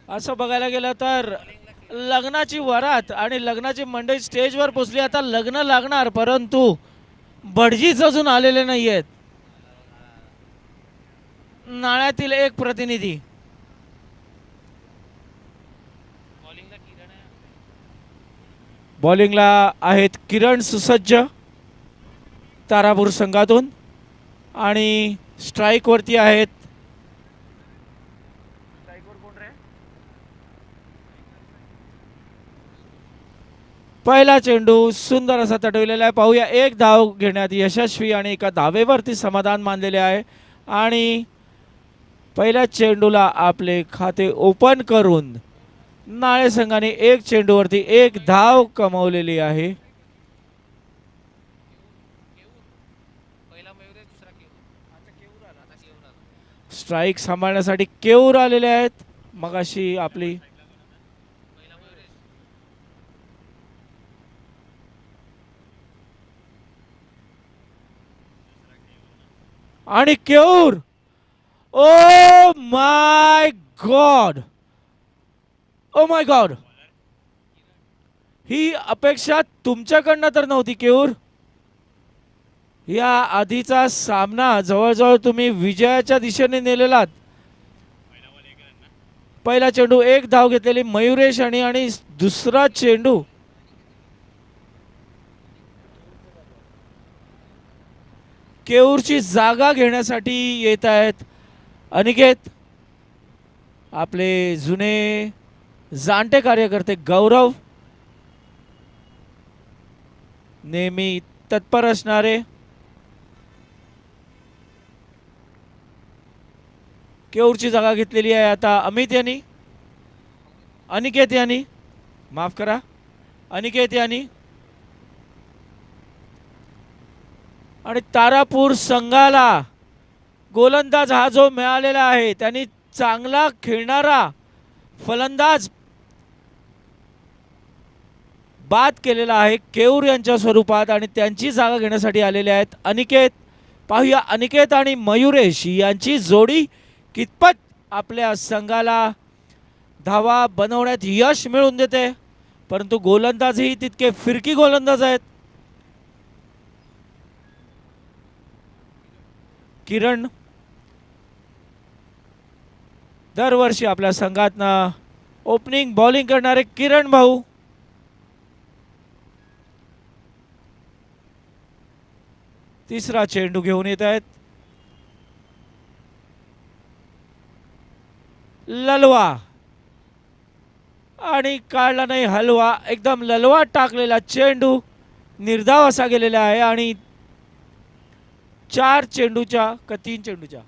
असं बघायला गेलं तर लग्नाची वरात आणि लग्नाची मंडळी स्टेजवर पोचली. आता लग्न लागणार, परंतु भटजीच अजून आलेले नाही आहेत. नाळ्यातील एक प्रतिनिधी. बॉलिंगला आहेत किरण सुसज्ज तारापूर संघातून आणि स्ट्राईकवरती आहेत पहिला चेंडू सुंदर असा तटविलेला आहे. पाहूया, एक धाव घेण्यात यशस्वी आणि एका धावेवरती समाधान मानलेले आहे आणि पहिल्या चेंडूला आपले खाते ओपन करून नाळे संघाने एक चेंडूवरती एक धाव कमावलेली आहे. स्ट्राईक सांभाळण्यासाठी केऊर आलेले आहेत. मगाशी आपली आणि केऊर, oh my God, oh my God, ही अपेक्षा तुमच्याकडनं तर नव्हती केऊर. या आधीचा सामना जवळजवळ तुम्ही विजयाच्या दिशेने नेलेलात. पहिला चेंडू एक धाव घेतलेली मयुरेश आणि दुसरा चेंडू केऊरची जागा घेण्यासाठी येत आहेत अनिकेत, आपले जुने जाणते कार्यकर्ते गौरव, नेहमी तत्पर असणारे. केऊरची जागा घेतलेली आहे आता अमित यांनी, अनिकेत यांनी, माफ करा, अनिकेत यांनी. आणि तारापूर संघाला गोलंदाज हा जो मिळालेला आहे त्यांनी चांगला खेळणारा फलंदाज बाद केलेला आहे केऊर यांच्या स्वरूपात आणि त्यांची जागा घेण्यासाठी आलेले आहेत अनिकेत. पाहूया अनिकेत आणि मयुरेश यांची जोडी कितपत आपल्या संघाला धावा बनवण्यात यश मिळवून देते, परंतु गोलंदाजही तितके फिरकी गोलंदाज आहेत. किरण दरवर्षी आपल्या संघातनं ओपनिंग बॉलिंग करणारे किरण भाऊ. तिसरा चेंडू घेऊन येत आहेत ललवा आणि काढला नाही हलवा, एकदम ललवा टाकलेला चेंडू निर्धाव असा गेलेला आहे आणि 4 चेंडूच्या का 3 चेंडूच्या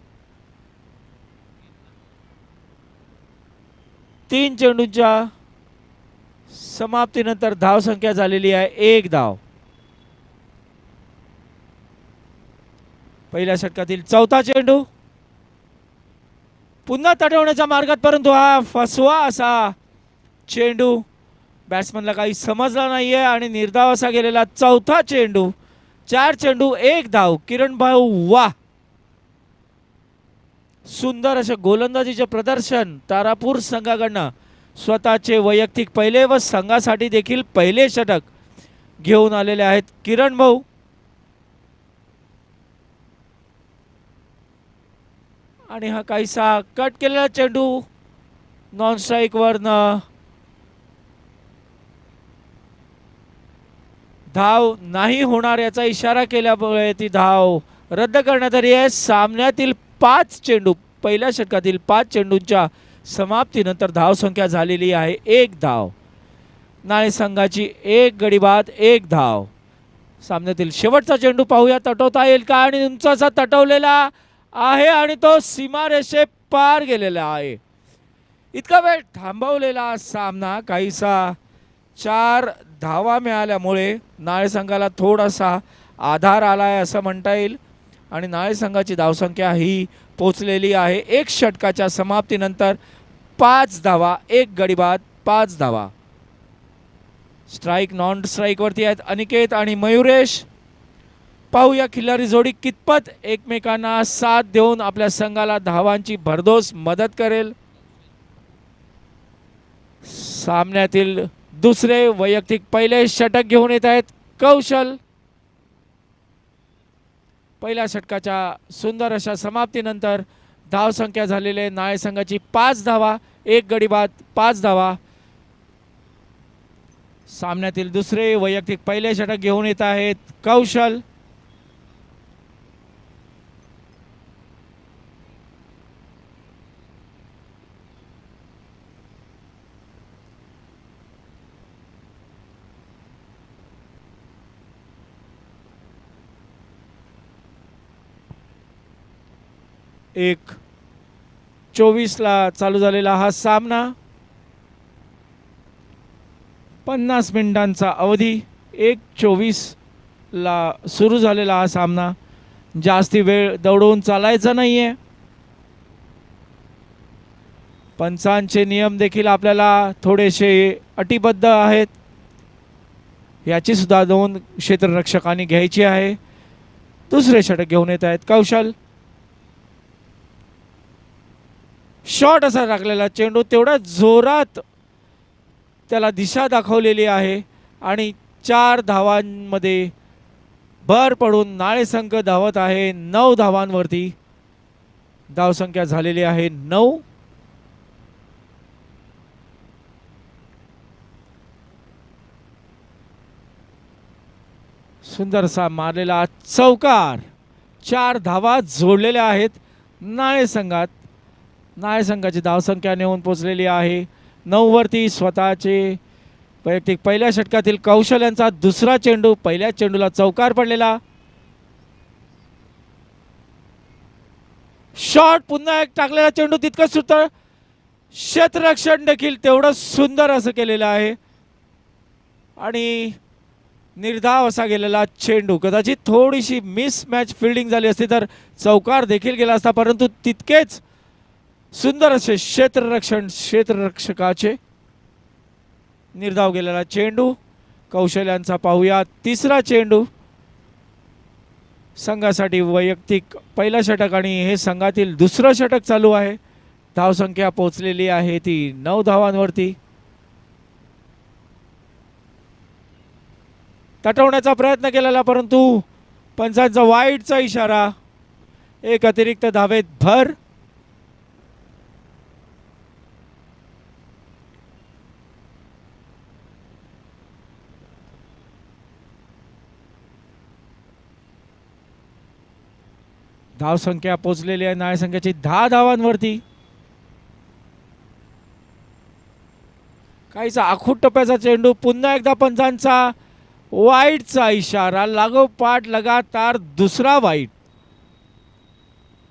3 चेंडूच्या समाप्तीनंतर धावसंख्या झालेली आहे 1 धाव. पहिल्या षटकातील चौथा चेंडू पुन्हा तटवण्याच्या मार्गात, परंतु हा फसवा असा चेंडू बॅट्समनला काही समजला नाहीये आणि निर्धाव असा गेलेला चौथा चेंडू. 4 चेंडू 1 धाव. किरण भाऊ वा, सुंदर असे गोलंदाजीचे प्रदर्शन तारापूर संघाकडनं. स्वतःचे वैयक्तिक पहिले व संघासाठी देखील पहिले षटक घेऊन आलेले आहेत किरण भाऊ. आणि हा काहीसा कट केलेला चेंडू नॉन स्ट्राईक वरनं धाव नाही होणार याचा इशारा केल्यामुळे ती धाव रद्द करण्यात आली आहे. सामन्यातील 5 चेंडू, पहिल्या षटकातील 5 चेंडूंच्या समाप्तीनंतर धावसंख्या झालेली आहे 1 धाव. नाणे संघाची 1 गडी बाद 1 धाव. सामन्यातील शेवटचा चेंडू पाहूया तटवता येईल का, आणि उंचासा तटवलेला आहे आणि तो सीमारेषे पार गेलेला आहे. इतका वेळ थांबवलेला सामना काहीसा 4 धावा मिळाल्यामुळे नाळे संघाला थोडासा आधार आला आहे असं म्हणता येईल आणि नाळे संघाची धावसंख्या ही पोचलेली आहे 1 षटकाच्या समाप्तीनंतर 5 धावा, 1 गडी बाद 5 धावा. स्ट्राईक नॉन स्ट्राईकवरती आहेत अनिकेत आणि मयुरेश. पाहूया खिल्लारी जोडी कितपत एकमेकांना साथ देऊन आपल्या संघाला धावांची भरघोस मदत करेल. सामन्यातील दुसरे वैयक्तिक पहिले षटक घेऊन येत आहेत कौशल. पहिल्या षटकाच्या सुंदर अशा समाप्तीनंतर धावसंख्या झालेले नाळे संघाची 5 धावा, 1 गडी बाद, 5 धावा. सामन्यातील दुसरे वैयक्तिक पहिले षटक घेऊन येत आहेत कौशल. एक 24ला चालू झालेला हा सामना, 50 मिनिटांचा अवधी. 1:24ला सुरू झालेला हा सामना. जास्ती वेळ दौडवून चालायचा नाहीये. पंचांचे नियम देखील आपल्याला थोडेसे अटीबद्ध आहेत, याची सुद्धा नोंद क्षेत्ररक्षकांनी घ्यायची आहे. दुसरे षटक घेऊन येत आहेत कौशल. शॉट असा टाकलेला चेंडू, तेवढा जोरात त्याला दिशा दाखवलेली आहे आणि 4 धावांमध्ये भर पडून नाळे संघ धावत आहे 9 धावांवरती. धावसंख्या झालेली आहे 9. सुंदरसा मारलेला चौकार, 4 धावा जोडलेल्या आहेत नाळे संघात. नाळे संघाची धावसंख्या नेऊन पोचलेली आहे 9 वरती. स्वतःचे वैयक्तिक पहिल्या षटकातील कौशल यांचा दुसरा चेंडू, पहिल्या चेंडूला चौकार पडलेला. शॉट, पुन्हा एक टाकलेला चेंडू, तितकंच सुंदर क्षेत्ररक्षण देखील तेवढं सुंदर असं केलेलं आहे आणि निर्धाव असा गेलेला चेंडू. कदाचित थोडीशी मिसमॅच फिल्डिंग झाली असती तर चौकार देखील गेला असता, परंतु तितकेच सुंदर असे क्षेत्ररक्षकाचे निर्धाव गेलेला चेंडू. कौशल यांचा पाहूया तिसरा चेंडू. संघासाठी वैयक्तिक पहिला षटक आणि हे संघातील दुसरं षटक चालू आहे. धावसंख्या पोहोचलेली आहे ती 9 धावांवरती. तटवण्याचा प्रयत्न केलेला, परंतु पंचांचा वाईडचा इशारा. एक अतिरिक्त धावेत भर. धावसंख्या पोचलेली आहे नाळे संघाची 10 धावांवरती. काहीचा आखूट टप्प्याचा चेंडू, पुन्हा एकदा पंचांचा वाईडचा इशारा. लागोपाठ लगातार दुसरा वाईड.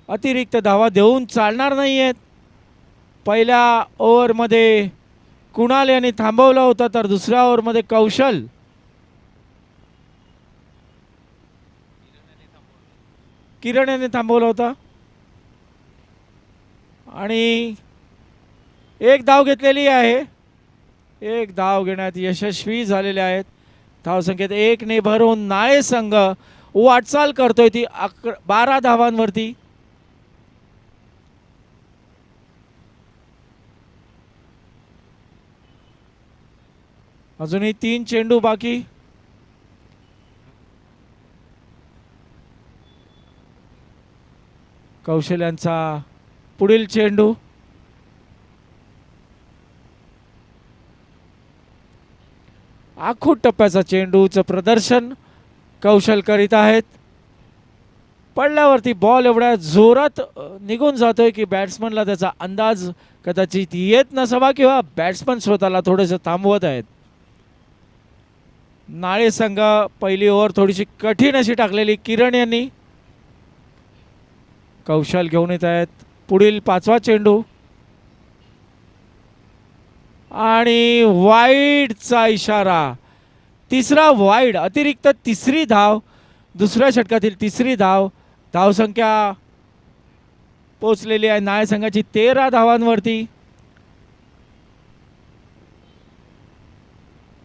अतिरिक्त धावा देऊन चालणार नाहीयेत. पहिल्या ओव्हरमध्ये कुणाल यांनी थांबवला होता, तर दुसऱ्या ओव्हरमध्ये कौशल किरण यांनी थांबवला होता आणि एक धाव घेतलेली आहे. एक धाव घेण्यात यशस्वी झालेले आहेत. धावसंख्येत 1 ने भरून नाळे संघ वाटचाल करतोय ती 12 धावांवरती. अजूनही 3 चेंडू बाकी. कौशल यांचा पुढील चेंडू. आखूट टप्प्याचा चेंडूचं प्रदर्शन कौशल करीत आहेत. पडल्यावरती बॉल एवढ्या जोरात निघून जातोय की बॅट्समनला त्याचा अंदाज कदाचित येत नसावा किंवा बॅट्समन स्वतःला थोडेसे थांबवत आहेत. नाळे संघ पहिली ओव्हर थोडीशी कठीण अशी टाकलेली किरण यांनी. कौशल घेऊन येत आहेत पुढील 5वा चेंडू आणि वाईडचा इशारा. तिसरा वाईड, अतिरिक्त तिसरी धाव. दुसऱ्या षटकातील तिसरी धाव. धावसंख्या पोचलेली आहे नाळे संघाची 13 धावांवरती.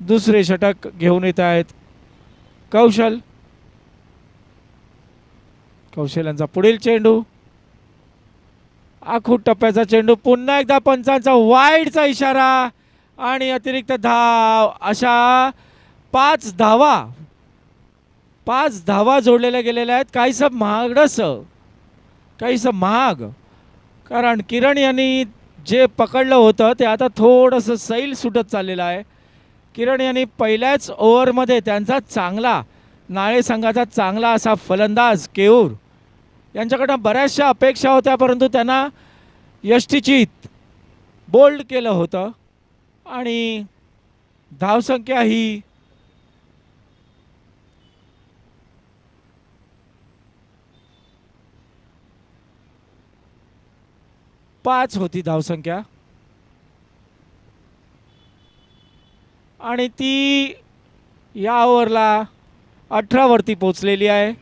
दुसरे षटक घेऊन येत आहेत कौशल. कौशल यांचा पुढील चेंडू. आखूट टप्प्याचा चेंडू, पुन्हा एकदा पंचांचा वाईडचा इशारा आणि अतिरिक्त धाव अशा 5 धावा जोडलेल्या गेलेल्या आहेत. काहीसं महाग कारण किरण यांनी जे पकडलं होतं ते आता थोडंसं सैल सुटत चाललेलं आहे. किरण यांनी पहिल्याच ओव्हरमध्ये त्यांचा चांगला नाळे संघाचा चांगला असा फलंदाज केऊर यांच्याकडनं बऱ्याचशा अपेक्षा होत्या, परंतु त्यांना यष्टीचीत बोल्ड केलं होतं आणि धावसंख्या ही पाच होती धावसंख्या आणि ती या ओव्हरला 18 वरती पोचलेली आहे.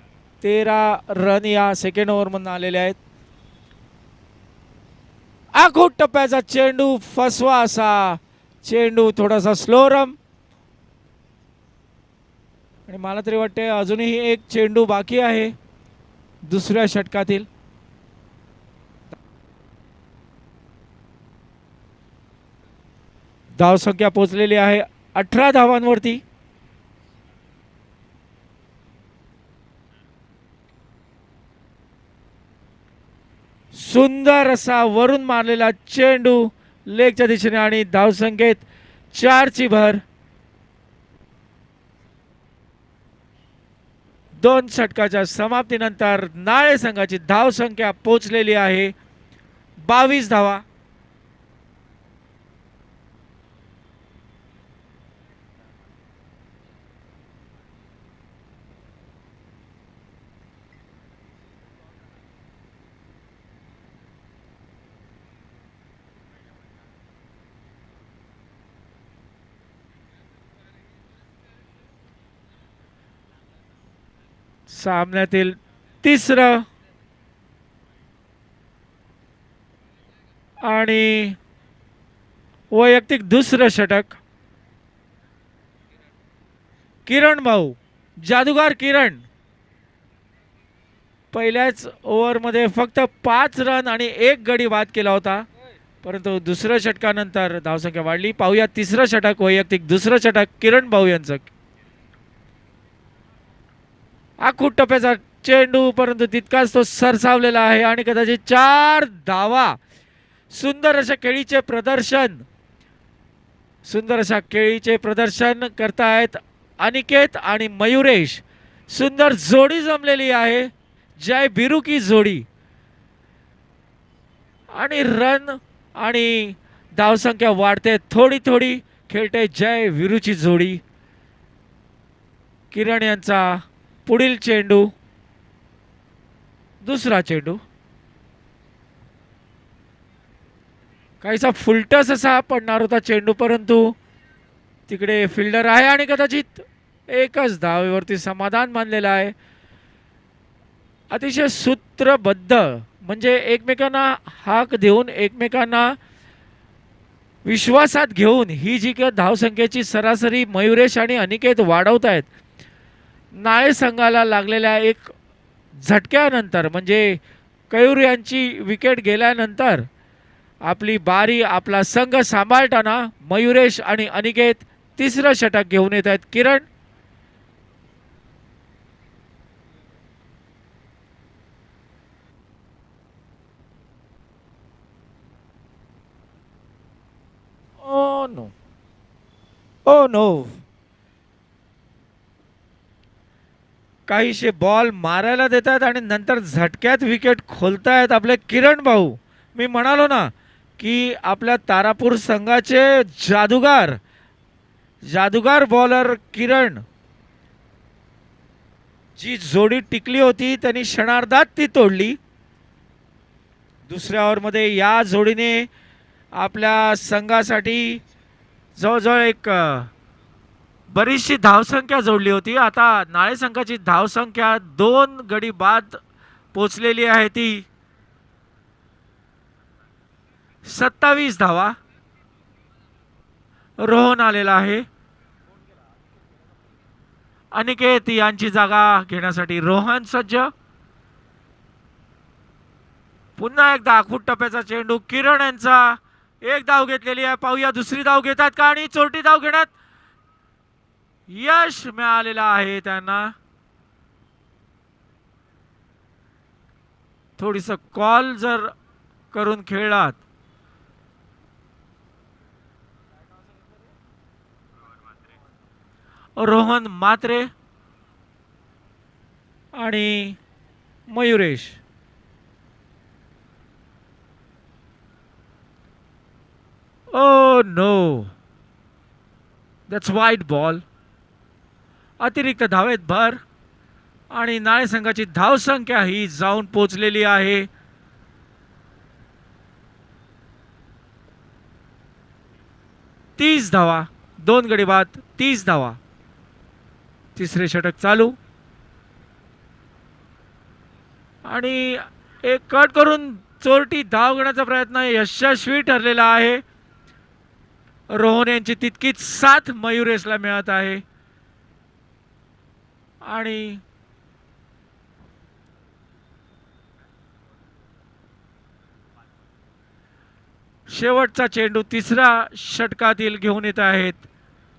13 रन या सेकंड ओव्हरमधून आलेले आहेत. आखूट टप्प्याचा चेंडू फसवा असा चेंडू थोडासा स्लो रम आणि मला तरी वाटते अजूनही एक चेंडू बाकी आहे दुसऱ्या षटकातील. धावसंख्या पोचलेली आहे 18 धावांवरती. सुंदर असा वरून मारलेला चेंडू लेगच्या दिशेने आणि धावसंख्येत 4 ची भर. 2 षटकाच्या समाप्तीनंतर नाळे संघाची धावसंख्या पोचलेली आहे 22 धावा. सामन्यातील तिसरं आणि वैयक्तिक दुसरं षटक. किरण भाऊ जादूगार किरण पहिल्याच ओव्हरमध्ये फक्त 5 रन आणि 1 गडी बाद केला होता, परंतु दुसऱ्या षटकानंतर धावसंख्या वाढली. पाहूया तिसरं षटक वैयक्तिक दुसरं षटक किरण भाऊ यांचं. आखूट टप्प्याचा चेंडू परंतु तितकाच तो सरसावलेला आहे आणि कदाचित 4 धावा. सुंदर अशा खेळीचे प्रदर्शन करतायत अनिकेत आणि मयुरेश. सुंदर जोडी जमलेली आहे, जय बिरू की जोडी. आणि रन आणि धावसंख्या वाढते थोडी थोडी खेळते जय विरूची जोडी. किरण यांचा पुढील चेंडू दुसरा चेंडू काहीसा फुलटस असा पडणार होता चेंडू, परंतु तिकडे फिल्डर आहे आणि कदाचित एकच धावेवरती समाधान मानलेलं आहे. अतिशय सूत्रबद्ध म्हणजे एकमेकांना हाक देऊन एकमेकांना विश्वासात घेऊन ही जी काही धावसंख्येची सरासरी मयुरेश आणि अनिकेत वाढवत आहेत. नाळे संघाला लागलेल्या एक झटक्यानंतर म्हणजे केयूर यांची विकेट गेल्यानंतर आपली बारी आपला संघ सांभाळताना मयुरेश आणि अनिकेत तिसरं षटक घेऊन येत आहेत. किरण ओ नो काहीशे बॉल मारायला देतात आणि नंतर झटक्यात विकेट खोलतायत आपले किरण भाऊ. मी म्हणालो ना की आपल्या तारापूर संघाचे जादूगार बॉलर किरण, जी जोडी टिकली होती त्यांनी क्षणार्धात ती तोडली. दुसऱ्या ओव्हरमध्ये या जोडीने आपल्या संघासाठी जवळजवळ एक बरीचशी धावसंख्या जोडली होती. आता नाळे संघाची धावसंख्या 2 गडी बाद पोचलेली आहे ती 27 धावा. रोहन आलेला आहे. अनिकेत यांची जागा घेण्यासाठी रोहन सज्ज. पुन्हा एकदा आखूट टप्प्याचा चेंडू किरण यांचा एक धाव घेतलेली आहे. पाहूया दुसरी धाव घेतात का आणि चोरटी धाव घेण्यात यश मिळालेलं आहे त्यांना. थोडीस कॉल जर करून खेळलात रोहन मात्रे आणि मयुरेश. ओ नो, दॅट्स वाईट बॉल. अतिरिक्त धावेत भर आणि नाळे संघाची धावसंख्या ही जाऊन पोचलेली आहे 30 धावा. 2 गडी बाद 30 धावा. तिसरे षटक चालू आणि एक कट करून चोरटी धाव घेण्याचा प्रयत्न यशस्वी ठरलेला आहे. रोहन यांची तितकीच साथ मयुरेशला मिळत आहे आणि शेवटचा चेंडू तिसऱ्या षटकातील घेऊन येत आहेत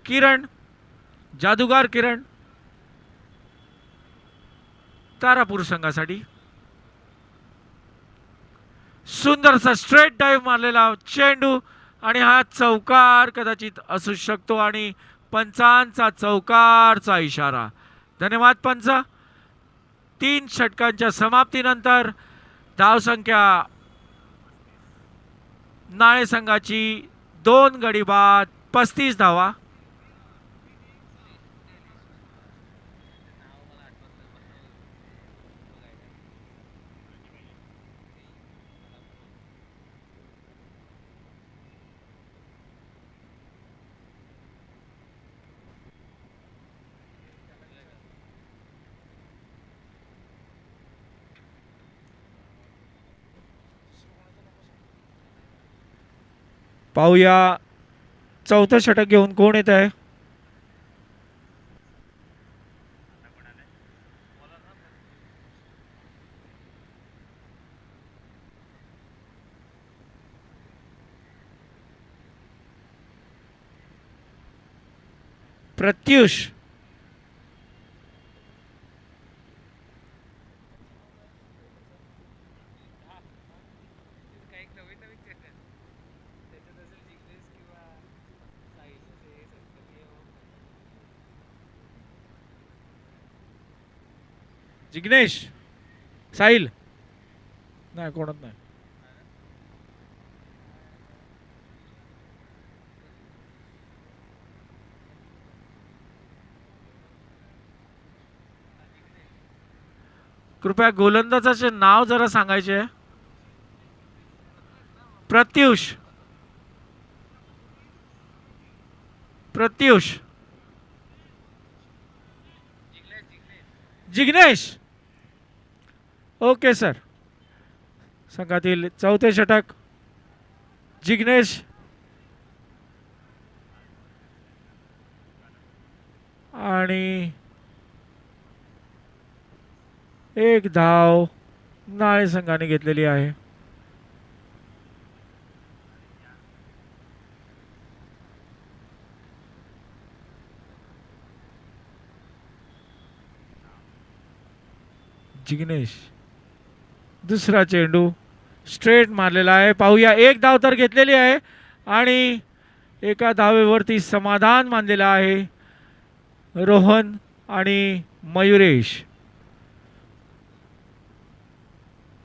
किरण, जादूगार किरण तारापूर संघासाठी. सुंदरसा स्ट्रेट डाईव्ह मारलेला चेंडू आणि हा चौकार कदाचित असू शकतो आणि पंचांचा चौकारचा इशारा. धन्यवाद पंच. 3 षटकांच्या समाप्तीनंतर धावसंख्या नाळे संघाची 2 गडी बाद 35 धावा. पाहूया चौथं षटक घेऊन कोण येत आहे. प्रत्युष. जिग्नेश. साहिल नाही, कोणच नाही. कृपया गोलंदाजाचे नाव जरा सांगायचे. प्रत्युष. प्रत्युष. जिग्नेश. Okay sir. संघातील चौथे षटक जिग्नेश आणि एक धाव नाळे संघाने घेतलेली आहे. जिग्नेश दुसरा चेंडू स्ट्रेट मारलेला आहे. पाहूया, एक धाव तर घेतलेली आहे आणि एका धावेवरती समाधान मानलेलं आहे रोहन आणि मयुरेश.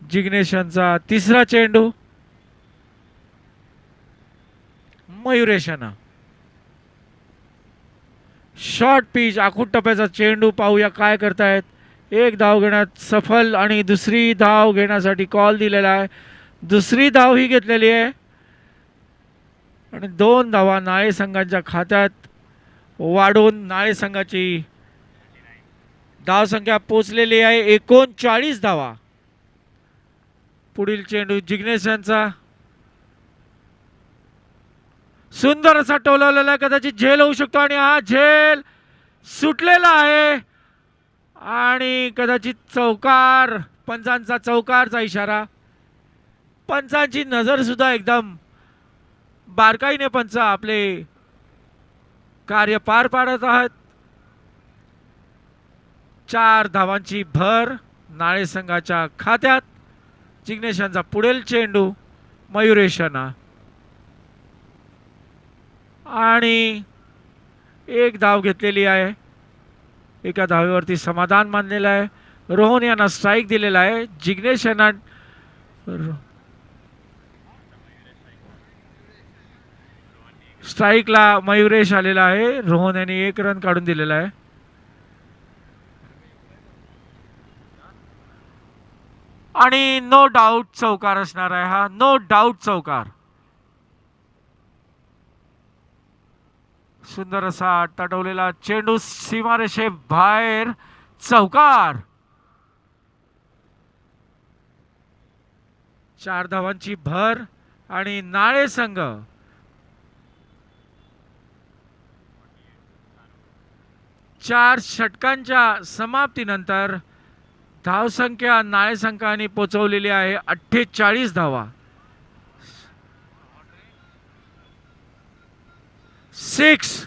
जिग्नेश यांचा तिसरा चेंडू मयुरेशांना. शॉर्ट पिच आखूड टप्प्याचा चेंडू. पाहूया काय करतायत. एक धाव घेण्यात सफल आणि दुसरी धाव घेण्यासाठी कॉल दिलेला आहे. दुसरी धाव ही घेतलेली आहे आणि 2 धावा नाळे संघाच्या खात्यात वाढून नाळे संघाची धावसंख्या पोचलेली आहे 39 धावा. पुढील चेंडू जिग्नेश यांचा. सुंदर असा टोलवलेला, कदाचित झेल होऊ शकतो आणि हा झेल सुटलेला आहे आणि कदाचित चौकार. पंचांचा चौकारचा इशारा. पंचांची नजर सुद्धा एकदम बारकाईने पंच आपले कार्य पार पाडत आहात. 4 धावांची भर नाळे संघाच्या खात्यात. जिग्नेश यांचा पुढील चेंडू मयुरेश यांना आणि 1 धाव घेतलेली आहे. एका धावेवरती समाधान मानलेलं आहे. रोहन यांना स्ट्राईक दिलेला आहे. जिग्नेश यांना स्ट्राईकला मयुरेश आलेला आहे. रोहन यांनी 1 रन काढून दिलेला आहे. आणि नो डाऊट चौकार असणार आहे हा. नो डाऊट चौकार. सुंदर असा तटवलेला चेंडू सीमारेषे बाहेर. चौकार. 4 धावांची भर आणि नाळे संघ 4 षटकांच्या समाप्तीनंतर धावसंख्या नाळे संघाने पोचवलेली आहे 48 धावा. 6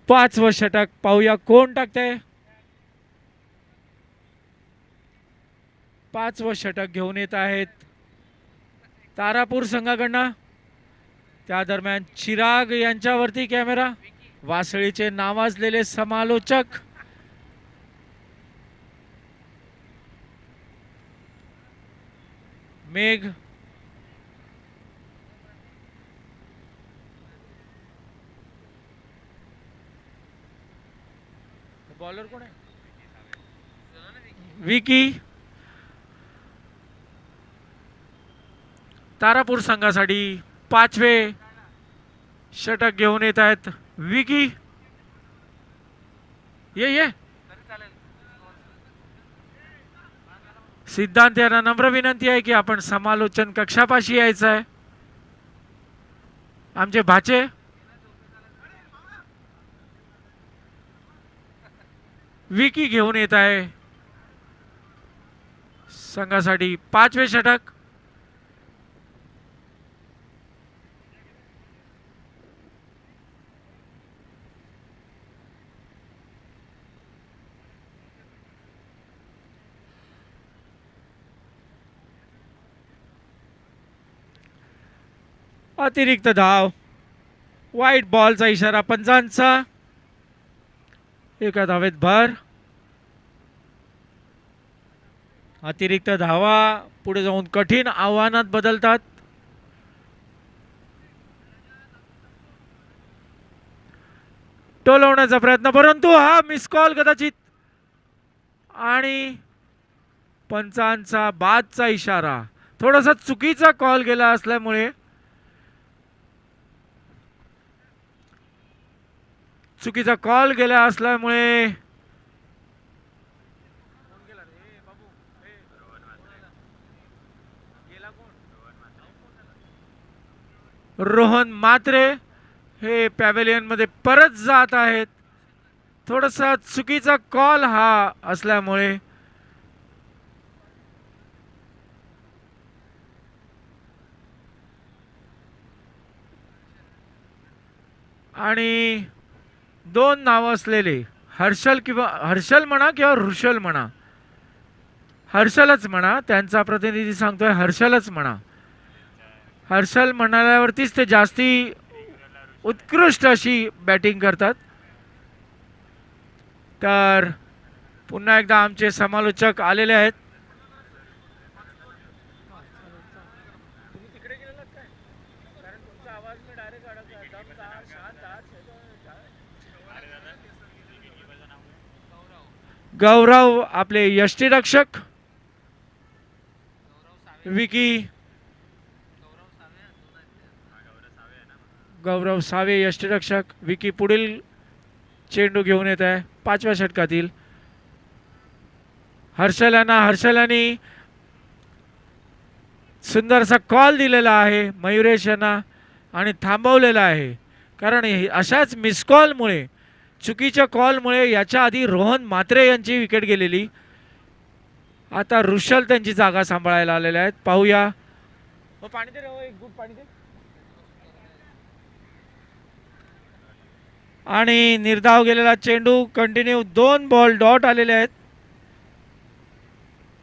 5वं षटक पाहूया कोण टाकतंय. 5वं षटक घेऊन येत आहेत तारापूर संघाकडनं. त्या दरम्यान चिराग यांच्यावरती कॅमेरा. वासळीचे नावाजलेले समालोचक मेघ. बॉलर कोण आहे. विकी. तारापूर संघासाठी 5वे षटक घेऊन येत आहेत विकी. ये सिद्धांत यांना नम्र विनंती आहे की आपण समालोचन कक्षापाशी यायचं आहे. आमचे भाचे विकी घेऊन येत आहे संघासाठी 5वे षटक. अतिरिक्त धाव. वाईट बॉलचा इशारा पंचांचा. एका धावेत भर. अतिरिक्त धावा पुढे जाऊन कठीण आव्हानात बदलतात. टोलवण्याचा प्रयत्न परंतु हा मिस कॉल कदाचित आणि पंचांचा बादचा इशारा. थोडासा चुकीचा कॉल गेला असल्यामुळे रोहन मात्रे हे पॅव्हेलियन मध्ये परत जात आहेत. थोडासा चुकीचा कॉल हा असल्यामुळे आणि 2 नाव असलेले हर्षल म्हणा किंवा ऋषल म्हणा. हर्षलच म्हणा. त्यांचा प्रतिनिधी सांगतोय हर्षलच म्हणा. हर्षल म्हणाल्यावरतीच ते जास्ती उत्कृष्ट अशी बॅटिंग करतात. तर पुन्हा एकदा आमचे समालोचक आलेले आहेत. गौरव आपले यष्टीरक्षक. विकी. गौरव सावे यष्टीरक्षक. विकी पुढील चेंडू घेऊन येत आहे 5व्या षटकातील हर्षलाने सुंदरसा कॉल दिलेला आहे मयुरेश यांना आणि थांबवलेला आहे, कारण अशाच मिस कॉलमुळे, चुकीच्या कॉलमुळे याच्या आधी रोहन म्हात्रे यांची विकेट गेलेली. आता ऋषल त्यांची जागा सांभाळायला आलेले आहेत. पाहूया. पाणी दे, एक गुड पाणी दे. आणि निर्धाव गेलेला चेंडू कंटिन्यू 2 बॉल डॉट आलेले आहेत.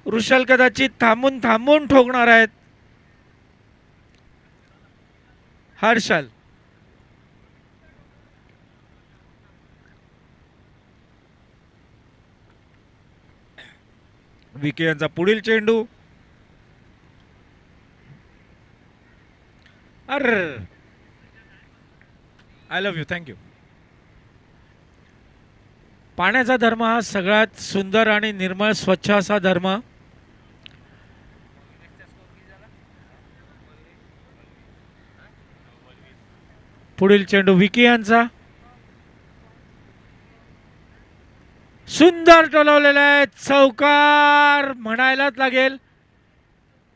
ऋषल कदाचित थांबून ठोकणार आहेत. हर्षल विके यांचा पुढील चेंडू. I love you, thank you. पाण्याचा धर्म हा सगळ्यात सुंदर आणि निर्मळ स्वच्छ असा धर्म. पुढील चेंडू विकी यांचा सुंदर टोलवलेला आहे. चौकार म्हणायलाच लागेल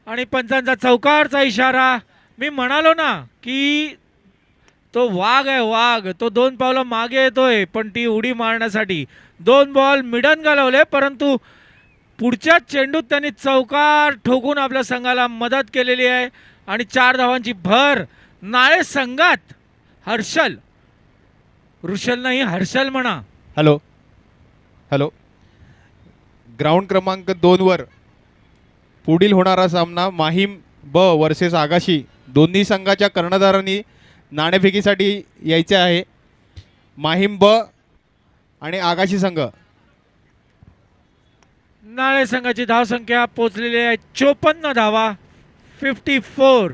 आणि पंचांचा चौकारचा इशारा. मी म्हणालो ना की तो वाघ आहे, वाघ. तो 2 पावलं मागे येतोय, पण ती उडी मारण्यासाठी 2 बॉल मिडन घालवले, परंतु पुढच्या चेंडूत त्यांनी चौकार ठोकून आपल्या संघाला मदत केलेली आहे आणि 4 धावांची भर नाळे संघात. हर्षल, ऋषल नाही हर्षल म्हणा. Hello hello. ग्राउंड क्रमांक 2 वर पुढील होणारा सामना माहीम ब वर्सेस आगाशी. दोन्ही संघाच्या कर्णधारांनी नाणेफेकीसाठी यायचे आहे. माहीम ब आणि आगाशी संघ. नाळे संघाची धावसंख्या पोहोचलेली आहे 54 धावा, 54.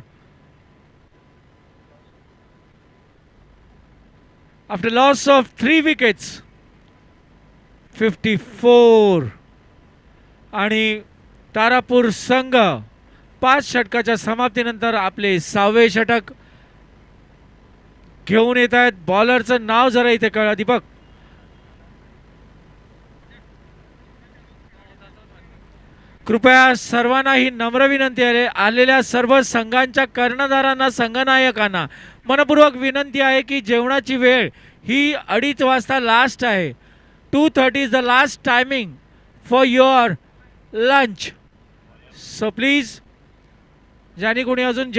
After loss of 3 wickets 54. आणि तारापूर संघ 5 षटकाच्या समाप्तीनंतर आपले 6वे षटक घेऊन येत आहेत. बॉलरचं नाव जरा इथे कळा दीपक. कृपया सर्वांना ही नम्र विनंती आहे, आलेल्या सर्व संघांच्या कर्णधारांना, संघनायकांना मनपूर्वक विनंती आहे की जेवणाची वेळ ही 2:30 वाजता लास्ट आहे. 2:30 is the last timing for your lunch. So please, ज्यांनी कोणी अजून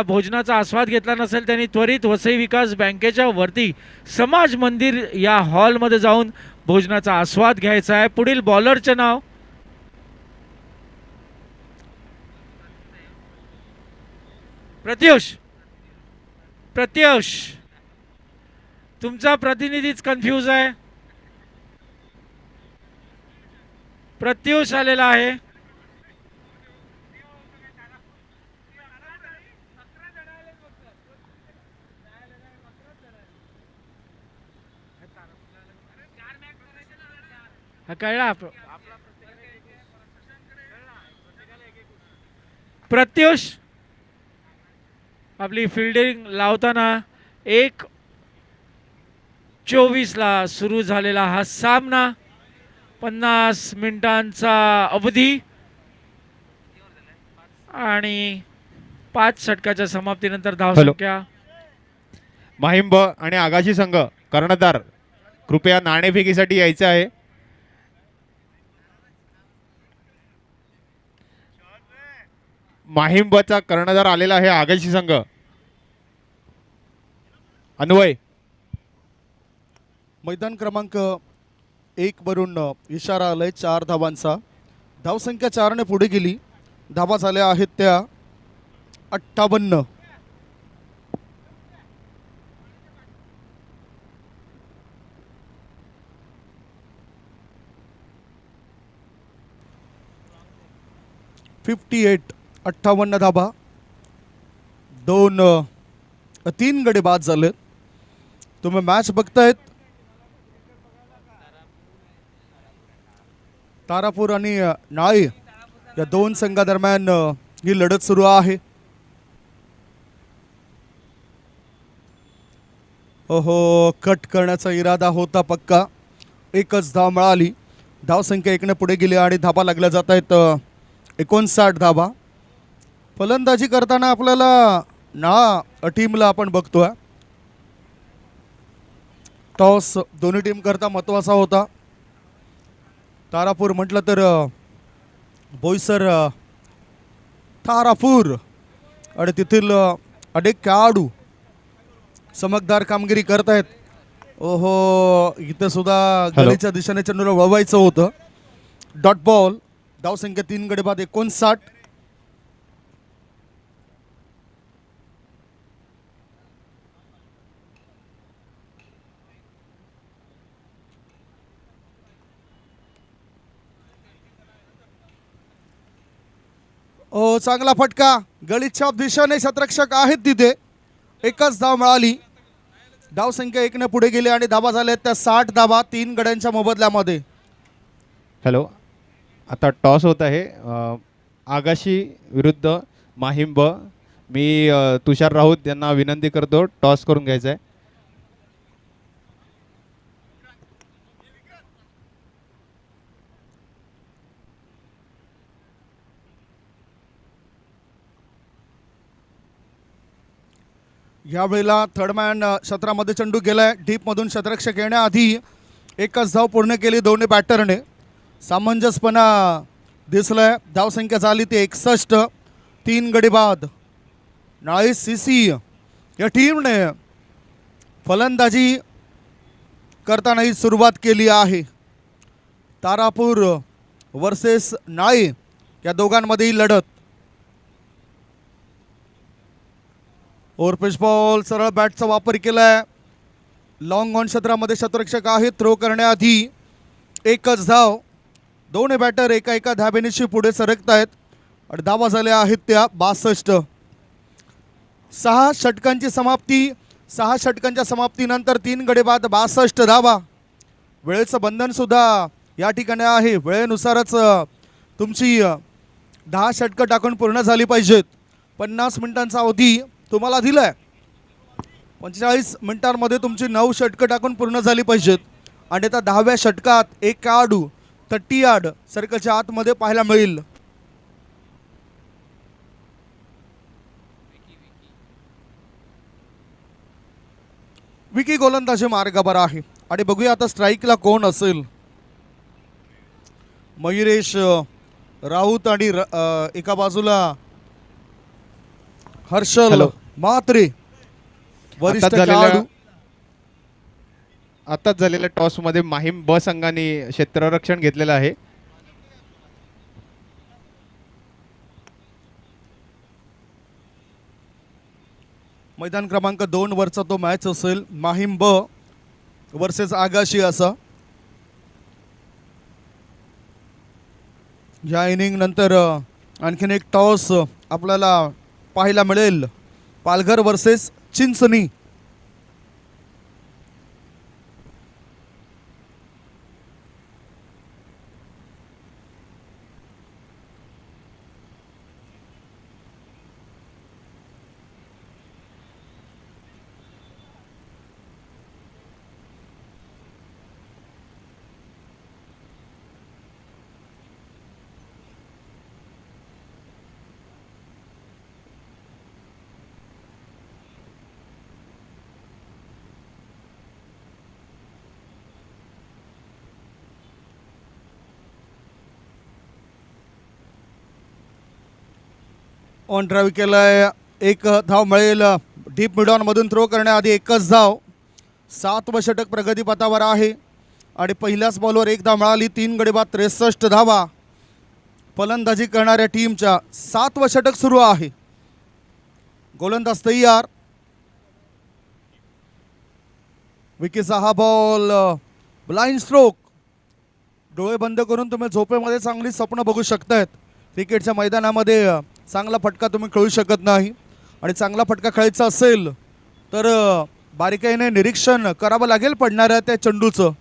भोजनाचा आस्वाद घेतला नसेल त्यांनी त्वरित वसई विकास बँकेच्या वरती समाज मंदिर या हॉलमध्ये जाऊन भोजनाचा आस्वाद घ्यायचा आहे. पुढील बॉलरचे नाव प्रत्युष. तुमचा प्रतिनिधीच कन्फ्यूज आहे. प्रत्युष आलेला आहे. कळला. प्रत्युष आपली फिल्डिंग लावताना 1:24 ला सुरू झालेला हा सामना, 50 मिनिटांचा अवधी आणि 5 षटकाच्या समाप्तीनंतर धावसंख्या. माहीम ब आणि आगाशी संघ कर्णधार कृपया नाणेफेकीसाठी यायचे आहे. माहीम ब चा कर्णधार आलेला आहे आगाशी संघ. अन्वय. मैदान क्रमांक 1 वरून इशारा आलाय 4 धावांचा. धावसंख्या 4 ने पुढे गेली. धावा झाल्या आहेत त्या 58. (58) 58 धाबा. 3 गडे बाद झाले. तुम्ही मॅच बघतायत. तारापूर आणि नाळे या 2 संघादरम्यान ही लढत सुरू आहे. ओहो, कट करण्याचा इरादा होता पक्का. एकच धाव मिळाली. धावसंख्या एकने पुढे गेली आणि धाबा लागल्या जात आहेत 59 धाबा. फलंदाजी करताना आपल्याला नाळा टीमला आपण बघतोय. टॉस दोन्ही टीम करता महत्त्वाचा होता. तारापूर म्हटलं तर बोईसर तारापूर आणि तेथील अनेक खेळाडू चमकदार कामगिरी करतायत. ओहो, इथं सुद्धा गलीच्या दिशेने चेंडूला वळवायचं होतं. Dot ball. धावसंख्या 3 गडी बाद 59. ओ, चांगला फटका. गलीच्या दिशेने शतरक्षक आहेत तिथे. एकच धाव मिळाली. धावसंख्या एकने पुढे गेली आणि धाबा झाल्यात त्या 60 धाबा 3 गड्यांच्या मोबदल्यामध्ये. हॅलो, आता टॉस होत आहे आगाशी विरुद्ध माहिंब. मी तुषार राऊत यांना विनंती करतो टॉस करून घ्यायचा आहे. यावेळेला थर्डमॅन क्षेत्रामध्ये चेंडू गेलाय. डीपमधून शतरक्षक येण्याआधी एकच धाव पूर्ण केली दोन्ही बॅटरने. सामंजस्यपणा दिसलाय. धावसंख्या झाली ती 61. 3 गडी बाद. नाळी सीसी या टीमने फलंदाजी करतानाही सुरुवात केली आहे. तारापूर वर्सेस नाळी या दोघांमध्ये लढत. Overpitch ball. सरळ बॅटचा वापर केलाय. लॉंग ऑन क्षेत्रामध्ये शतरक्षक आहे. थ्रो करण्याआधी एकच धाव. दोन्ही बॅटर एका एका धाबेनिशी पुढे सरकत आहेत आणि धावा झाल्या आहेत त्या 62. 6 षटकांची समाप्ती. 6 षटकांच्या समाप्तीनंतर 3 गडी बाद 62 धावा. वेळेचं बंधन सुद्धा या ठिकाणी आहे. वेळेनुसारच तुमची 10 षटकं टाकून पूर्ण झाली पाहिजेत. 50 मिनिटांचा अवधी तुम्हाला दिलाय. 45 मिनिटांमध्ये तुमची 9 षटकं टाकून पूर्ण झाली पाहिजेत आणि त्या 10व्या षटकात एक खेळाडू 30 यार्ड सर्कलच्या आतमध्ये पाहायला मिळेल. विकी गोलंदाजी मार्गावर आहे आणि बघूया आता स्ट्राईकला कोण असेल. मयुरेश राऊत आणि एका बाजूला हर्षल हॅलो. म्हात्रे वरिष्ठ खेळाडू. आताच झालेल्या टॉस मध्ये माहीम ब संघाने क्षेत्ररक्षण घेतलेलं आहे. मैदान क्रमांक 2 वरचा तो मॅच असेल. माहीम ब वर्सेस आगाशी असा. या इनिंग नंतर आणखीन एक टॉस आपल्याला पाहायला मिळेल. Palghar versus Chinchani. On drive केलाय. एक धाव मिळेल. डीप मिडॉनमधून थ्रो करण्याआधी एकच धाव. 7वं षटक प्रगतीपथावर आहे आणि पहिल्याच बॉलवर एक धाव मिळाली. 3 गडी बाद 63 धावा. फलंदाजी करणाऱ्या टीमच्या 7वं षटक सुरू आहे. गोलंदाज तयार. विकीचा हा बॉल ब्लाइंड स्ट्रोक. डोळे बंद करून तुम्ही झोपेमध्ये चांगली स्वप्न बघू शकतायत. क्रिकेटच्या मैदानामध्ये चांगला फटका तुम्ही खेळू शकत नाही आणि चांगला फटका खेळायचा असेल तर बारीकाईने निरीक्षण करावं लागेल पडणाऱ्या त्या चेंडूचं.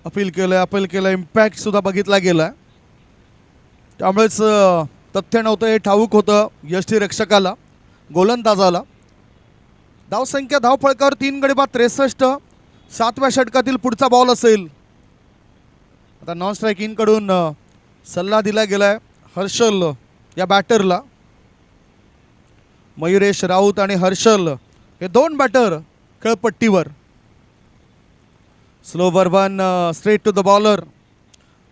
अपील केलं. इम्पॅक्ट सुद्धा बघितला गेला. त्यामुळेच तथ्य नव्हतं हे ठाऊक होतं यष्टीरक्षकाला, गोलंदाजाला. धावसंख्या धावफळकावर 3 गडी बाद 63. 7व्या षटकातील पुढचा बॉल असेल. आता नॉन स्ट्राईक कडून सल्ला दिला गेलाय हर्षल या बॅटरला. मयुरेश राऊत आणि हर्षल हे 2 बॅटर खेळपट्टीवर. Slow one straight to the bowler.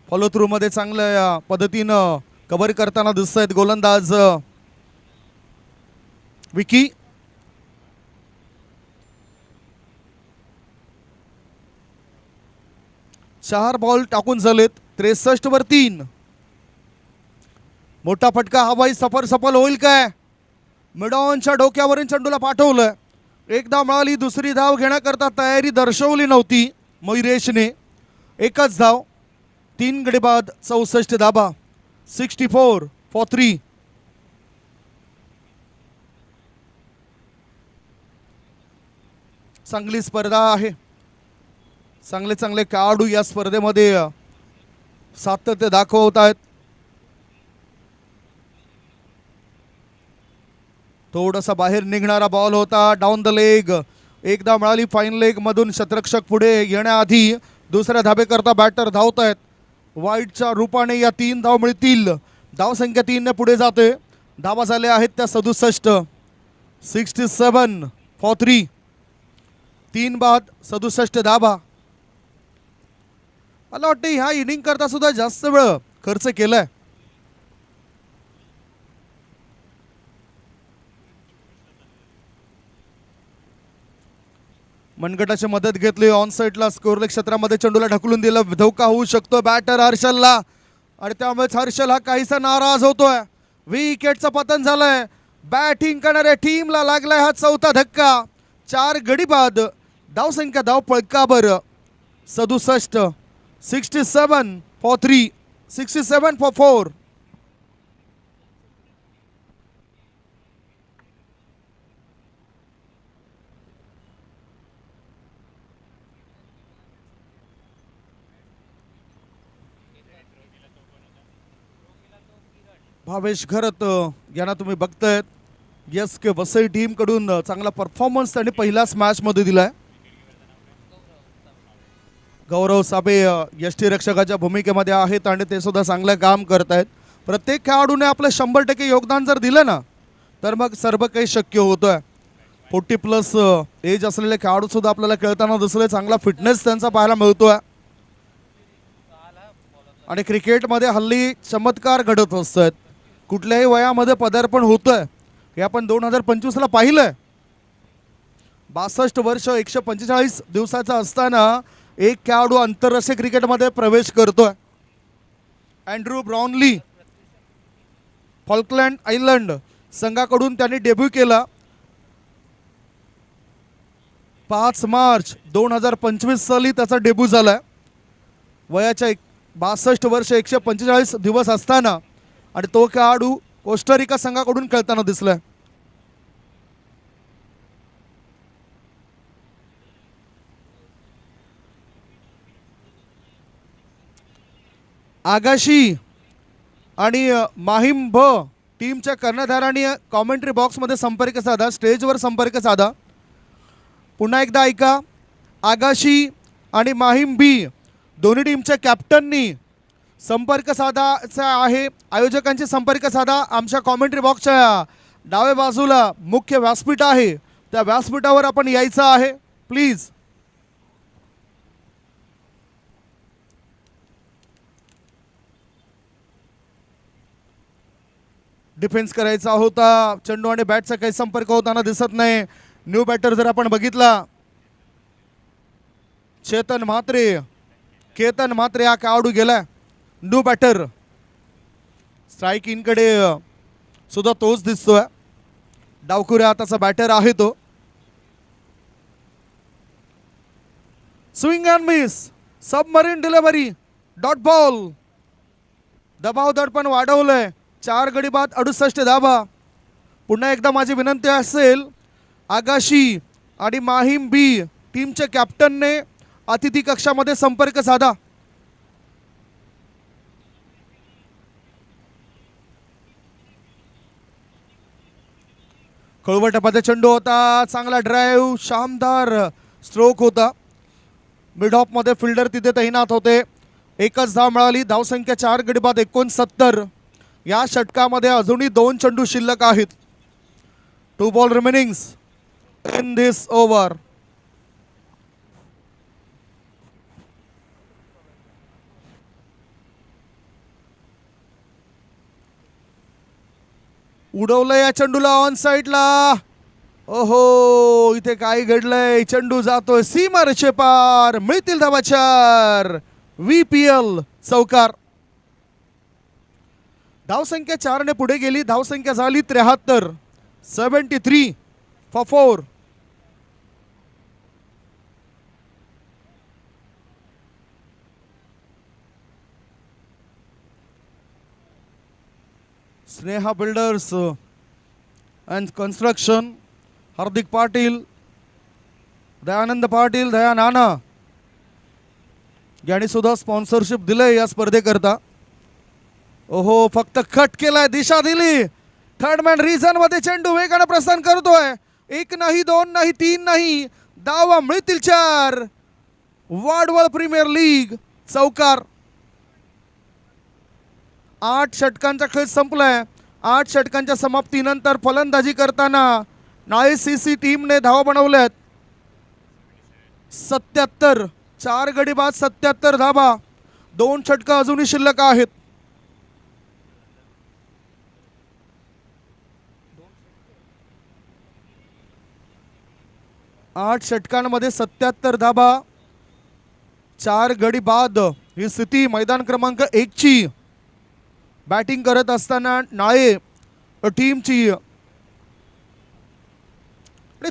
Follow through मध्ये चांगल्या पद्धतीनं कव्हर करताना दिसत आहेत गोलंदाज विकी. चार बॉल टाकून झालेत. 63 वर 3. मोठा फटका हवाई सफल होईल काय? मिडॉनच्या डोक्यावरून चेंडूला पाठवलं. एक धाव मिळाली. दुसरी धाव घेण्याकरता तयारी दर्शवली नव्हती मयुरेशने. एकच धाव. 3 गडी बाद 64 धाबा. 64 for 3. चांगली स्पर्धा आहे. चांगले चांगले खेळाडू या स्पर्धेमध्ये सातत्य दाखवत आहेत. थोडासा बाहेर निघणारा बॉल होता. Down the leg. एकदा मिळाली फाईन लेग मधून. शतरक्षक पुढे येण्याआधी दुसऱ्या धाबेकरता बॅटर धावत आहेत. वाईटच्या रूपाने या 3 धाव मिळतील. धावसंख्या 3 ने पुढे जाते. धावा झाल्या आहेत त्या 67. 67 for 3. 3 बाद 67 धाबा. मला वाटतं ह्या इनिंग करता सुद्धा जास्त वेळ खर्च केलाय. मनगटाची मदत घेतली. ऑन साईडला स्कोरलेग क्षेत्रामध्ये चेंडूला ढकलून दिलं. धोका होऊ शकतो बॅटर हर्षलला आणि त्यामुळेच हर्षल हा काहीसा नाराज होतोय. विकेटचं पतन झालंय. बॅटिंग करणाऱ्या टीमला लागलाय हा 4था धक्का. 4 गडी बाद. धावसंख्या धाव पळकावर 67. 67 for 3. 67 for 4. भावेश घरत यांना तुम्ही बघतायत. एस के वसई टीम कडून चांगला परफॉर्मन्स त्यांनी पहिल्याच मॅच मध्ये दिलाय. गौरव साबे यष्टीरक्षकाच्या भूमिकेमध्ये आहेत आणि ते सुद्धा चांगलं काम करत आहेत. प्रत्येक खेळाडूने आपलं 100% योगदान जर दिलं ना तर मग सर्व काही शक्य होतंय. 40+ एज असलेले खेळाडू सुद्धा आपल्याला खेळताना दिसले. चांगला फिटनेस त्यांचा पाहायला मिळतोय आणि क्रिकेटमध्ये हल्ली चमत्कार घडत असतात. कुठल्याही वयामध्ये पदार्पण होतंय हे आपण 2025ला पाहिलंय. 62 वर्ष 145 दिवसाचा असताना एक खेळाडू आंतरराष्ट्रीय क्रिकेटमध्ये प्रवेश करतोय. अँड्रू ब्राउनली फॉल्कलँड आयलंड संघाकडून त्यांनी डेब्यू केला. 5 मार्च 2025 साली त्याचा डेब्यू झालाय. वयाच्या 62 वर्ष 145 दिवस असताना आणि तो खेळाडू कोस्टारिका संघाकडून खेळताना दिसलाय. आगाशी आणि माहीम भ टीमच्या कर्णधारांनी कॉमेंट्री बॉक्समध्ये संपर्क साधा. स्टेजवर संपर्क साधा. पुन्हा एकदा ऐका. आगाशी आणि माहीम बी दोन्ही टीमच्या कॅप्टननी संपर्क साधायचा आहे. आयोजकांची संपर्क साधा. आमच्या कॉमेंट्री बॉक्सच्या डाव्या बाजूला मुख्य व्यासपीठ आहे. त्या व्यासपीठावर आपण यायचं आहे प्लीज. डिफेन्स करायचा होता. चेंडू आणि बॅटचा काही संपर्क होताना दिसत नाही. न्यू बॅटर जर आपण बघितला केतन म्हात्रे हा खेळाडू गेला. New batter. स्ट्राईक इनकडे सुद्धा तोच दिसतोय. डावखुऱ्या हाताचा बॅटर आहे तो. Swing and miss. Submarine delivery. Dot ball. दबाव दडपण वाढवलंय. 4 गडी बाद 68 धाबा. पुन्हा एकदा माझी विनंती असेल आगाशी आणि माहीम बी टीमच्या कॅप्टनने अतिथी कक्षामध्ये संपर्क साधा. खळवळ टप्प्याचा चेंडू होता, चांगला ड्राईव्ह, शानदार स्ट्रोक होता. मिड ऑफ मध्ये फिल्डर तिथे तैनात होते. एकच धाव मिळाली. धावसंख्या 4 गडी बाद 69. या षटकामध्ये अजूनही 2 चेंडू शिल्लक आहेत. 2 ball remainings in this over. उडवलं या चेंडूला ऑन साईडला. ओहो, इथे काय घडलंय? चेंडू जातोय सीमारेषे पार. मिळतील धावा 4. VPL चौकार. धावसंख्या 4 ने पुढे गेली. धावसंख्या झाली 73. 73 for 4. Sneha builders and construction, Hardik Patil, Dayanand Patil, Daya Nana यांनी सुद्धा स्पॉन्सरशिप दिलंय या स्पर्धेकरता. ओहो, फक्त कट केलाय, दिशा दिली. थर्ड मॅन रिझन मध्ये चेंडू वेगाने प्रस्थान करतोय. 1 नाही, 2 नाही, 3 नाही, धावा मिळतील 4. वाडवळ प्रीमियर लीग चौकार. 8 षटकांचा खेळ संपलाय. 8 षटकांच्या समाप्तीनंतर फलंदाजी करताना नाळे सीसी टीमने धावा बनवल्यात 77. 4 गडी बाद 77 धावा. 2 षटकं अजूनही शिल्लक आहेत. आठ षटकांमध्ये 77 धावा, 4 गडी बाद ही स्थिती. मैदान क्रमांक 1 ची बॅटिंग करत असताना नाळे टीमची आणि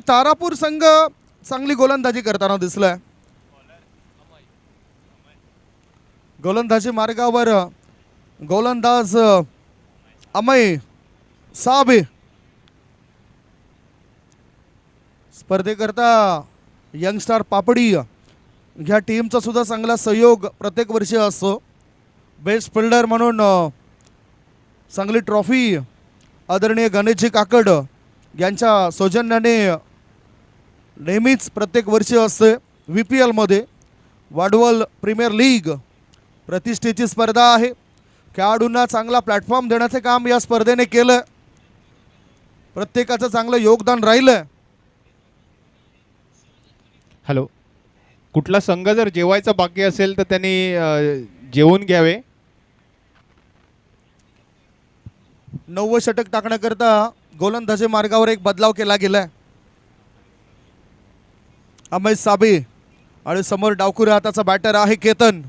तारापूर संघ चांगली गोलंदाजी करताना दिसलाय. गोलंदाजी मार्गावर गोलंदाज अमय साबे स्पर्धेकरता यंगस्टार पापडी ह्या टीमचा सुद्धा चांगला सहयोग प्रत्येक वर्षी असतो. बेस्ट फिल्डर म्हणून चांगली ट्रॉफी आदरणीय गणेशजी काकड यांच्या सौजन्याने नेहमीच प्रत्येक वर्षी असते. VPL मध्ये वाडवल प्रीमियर लीग प्रतिष्ठेची स्पर्धा आहे. खेळाडूंना चांगला प्लॅटफॉर्म देण्याचे काम या स्पर्धेने केलं. प्रत्येकाचं चांगलं योगदान राहिलं. हॅलो, कुठला संघ जर जेवायचा बाकी असेल तर त्यांनी जेवून घ्यावे. 9वं षटक टाकण्याकरता गोलंदाजी मार्गावर एक बदलाव केला गेलाय. अमय साबे आणि समोर डावखुऱ्या हाताचा बॅटर आहे केतन.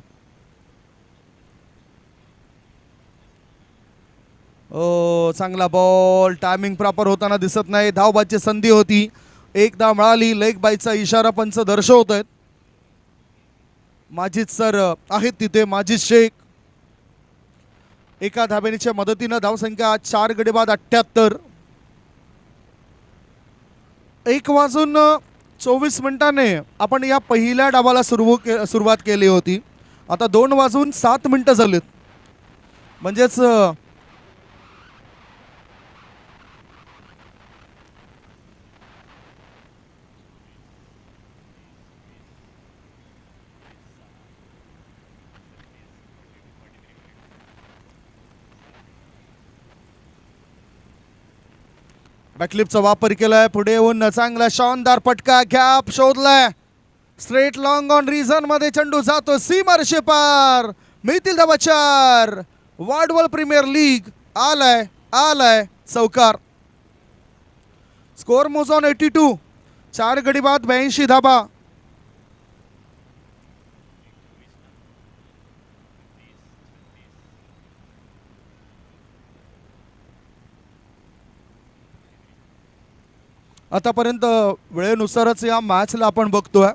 ओ, चांगला बॉल, टायमिंग प्रॉपर होताना दिसत नाही. धावबाची संधी होती, 1 धाव मिळाली. लेग बायचा इशारा पंच दर्शवत आहेत. माजिद सर आहेत तिथे, माजिद शेख. एका धाबेनीच्या मदतीनं धावसंख्या 4 गडी बाद 78. 1:24 आपण या पहिल्या डावाला सुरुवात केली होती. आता 2:07 झालेत. म्हणजेच बॅकलिपचा वापर केलाय. पुढे येऊन चांगला शानदार पटका, गॅप शोधलाय. स्ट्रेट लॉंग ऑन रिझन मध्ये चेंडू जातो सीमारेषे पार. मिळतील धावा 4. वाडवल प्रीमियर लीग आलाय चौकार. स्कोर मोज ऑन 82. 4 गडी बाद 82 धाबा. आतापर्यंत वेळेनुसारच या मॅचला आपण बघतोय.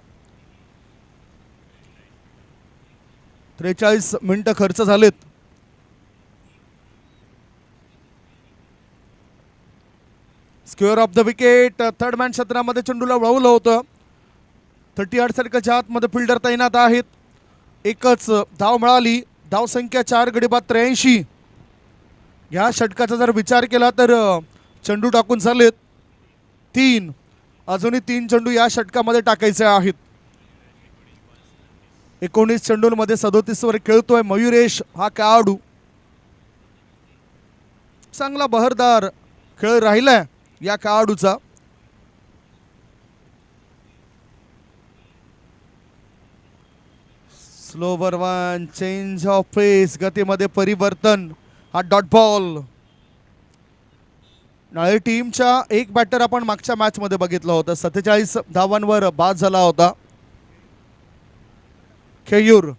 43 मिनिटं खर्च झालेत. Square of the wicket. Third man क्षेत्रामध्ये चेंडूला वळवलं होतं. 38 षटकाच्या आतमध्ये फिल्डर तैनात आहेत. एकच धाव मिळाली. धावसंख्या 4 गडी बाद 83. ह्या षटकाचा जर विचार केला तर चेंडू टाकून झालेत. 3. अजूनही 3 चेंडू या षटकामध्ये टाकायचे आहेत. 19 चेंडूंमध्ये 37 वर खेळतोय मयुरेश हा खेळाडू. चांगला बहरदार खेळ राहिलाय या खेळाडूचा. स्लोवर वन, चेंज ऑफ पेस, गतीमध्ये परिवर्तन, हा डॉट बॉल. नाळे टीमच्या एक बॅटर आपण मागच्या मॅच मध्ये बघितलं होतं, 47 धावांवर बाद झाला होता खेयूर